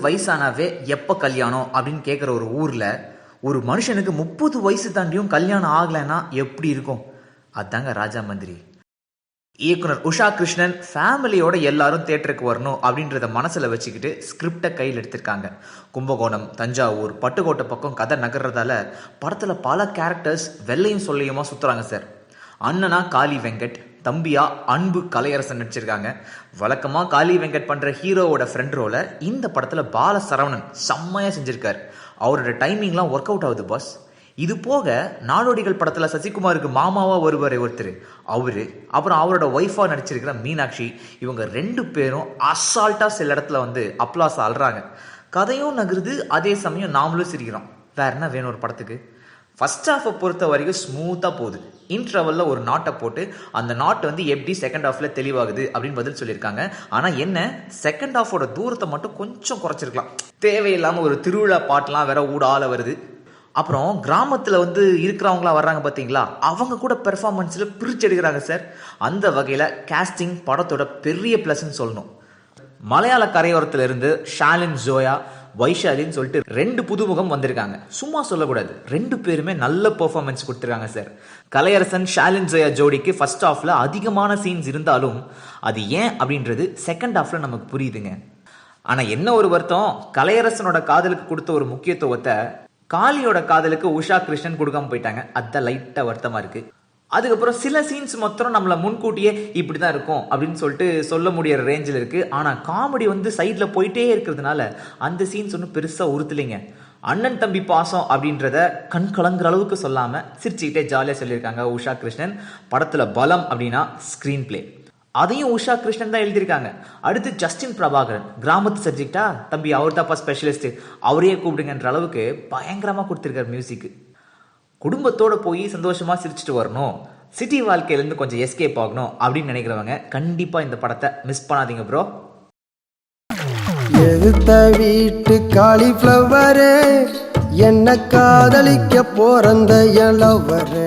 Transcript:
வயசானாவே எப்போ கல்யாணம் அப்படின்னு கேட்குற ஒரு ஊரில் ஒரு மனுஷனுக்கு 30 வயசு தாண்டியும் கல்யாணம் ஆகலைன்னா எப்படி இருக்கும்? அதாங்க ராஜா மந்திரி. இயக்குனர் உஷா கிருஷ்ணன் ஃபேமிலியோட எல்லாரும் தேட்டருக்கு வரணும் அப்படின்றத மனசில் வச்சுக்கிட்டு ஸ்கிரிப்டை கையில் எடுத்திருக்காங்க. கும்பகோணம், தஞ்சாவூர், பட்டுக்கோட்டை பக்கம் கதை நகர்றதால படத்தில் பல கேரக்டர்ஸ் வெள்ளையும் சொல்லையுமா சுற்றுறாங்க சார். அண்ணனா காளி வெங்கட், தம்பியா அன்பு கலையரசன் நடிச்சிருக்காங்க. வழக்கமாக காளி வெங்கட் பண்ணுற ஹீரோவோட ஃப்ரெண்ட் ரோலை இந்த படத்தில் பால சரவணன் செம்மையாக செஞ்சுருக்கார். அவரோட டைமிங்லாம் ஒர்க் அவுட் ஆகுது பாஸ். இது போக நாடோடிகள் படத்தில் சசிகுமாருக்கு மாமாவா வருவார் ஒருத்தர், அவரு, அப்புறம் அவரோட ஒய்ஃபாக நடிச்சிருக்கிற மீனாட்சி, இவங்க 2 பேரும் அசால்ட்டாக சில இடத்துல அப்ளாஸ் ஆள்றாங்க. கதையும் நகருது, அதே சமயம் நாமளும் சிரிக்கிறோம். வேற என்ன வேணும் ஒரு படத்துக்கு? ஃபர்ஸ்ட் ஹாஃபை பொறுத்த வரைக்கும் ஸ்மூத்தாக போகுது. இன்ட்ரவலில் ஒரு நாட்டை போட்டு அந்த நாட் எப்படி செகண்ட் ஹாஃபில் தெளிவாகுது அப்படின்னு பதில் சொல்லியிருக்காங்க. ஆனால் என்ன, செகண்ட் ஹாஃபோட தூரத்தை மட்டும் கொஞ்சம் குறைச்சிருக்கலாம். தேவையில்லாமல் ஒரு திருவிழா பாட்டெலாம் வேற ஊடால வருது. அப்புறம் கிராமத்தில் இருக்கிறவங்களா வர்றாங்க பார்த்தீங்களா, அவங்க கூட பெர்ஃபார்மன்ஸில் பிரிச்சு எடுக்கிறாங்க சார். அந்த வகையில் கேஸ்டிங் படத்தோட பெரிய ப்ளஸ்ன்னு சொல்லணும். மலையாள கரையோரத்தில் இருந்து ஷாலின், ஜோயா, வைஷாலின்னு சொல்லிட்டு 2 புதுமுகம் வந்திருக்காங்க. சும்மா சொல்லக்கூடாது, 2 பேருமே நல்ல பெர்ஃபார்மன்ஸ் கொடுத்துருக்காங்க சார். கலையரசன் ஷாலின் ஜோயா ஜோடிக்கு ஃபர்ஸ்ட் ஹாஃப்ல அதிகமான சீன்ஸ் இருந்தாலும் அது ஏன் அப்படின்றது செகண்ட் ஹாஃப்ல நமக்கு புரியுதுங்க. ஆனால் என்ன ஒரு வருத்தம், கலையரசனோட காதலுக்கு கொடுத்த ஒரு முக்கியத்துவத்தை காளியோட காதலுக்கு உஷா கிருஷ்ணன் கொடுக்காம போயிட்டாங்க. அதான் லைட்டாக வருத்தமாக இருக்கு. அதுக்கப்புறம் சில சீன்ஸ் மொத்தம் நம்மளை முன்கூட்டியே இப்படி தான் இருக்கும் அப்படின்னு சொல்லிட்டு சொல்ல முடியற ரேஞ்சில் இருக்கு. ஆனால் காமெடி சைடில் போயிட்டே இருக்கிறதுனால அந்த சீன்ஸ் ஒன்றும் பெருசாக உறுத்தலைங்க. அண்ணன் தம்பி பாசம் அப்படின்றத கண் கலங்குற அளவுக்கு சொல்லாமல் சிரிச்சுக்கிட்டே ஜாலியாக சொல்லியிருக்காங்க உஷா கிருஷ்ணன். படத்தில் பலம் அப்படின்னா ஸ்க்ரீன் பிளே, அதையும் உஷா கிருஷ்ணன் தான் எழுதியிருக்காங்க. அடுத்து ஜஸ்டின் பிரபாகரன், கிராமத்து சப்ஜெக்டா தம்பி அவர் தாப்பா ஸ்பெஷலிஸ்ட், அவரையே கூப்பிடுங்கன்ற அளவுக்கு பயங்கரமாக கொடுத்துருக்காரு மியூசிக்கு. குடும்பத்தோடு போய் சந்தோஷமாக சிரிச்சுட்டு வரணும், சிட்டி வாழ்க்கையிலேருந்து கொஞ்சம் எஸ்கேப் ஆகணும் அப்படின்னு நினைக்கிறவங்க கண்டிப்பாக இந்த படத்தை மிஸ் பண்ணாதீங்க ப்ரோ. எதுத்த வீட்டு காலிஃப்ளவரு என்ன காதலிக்க போறந்த என் லவ்வரு.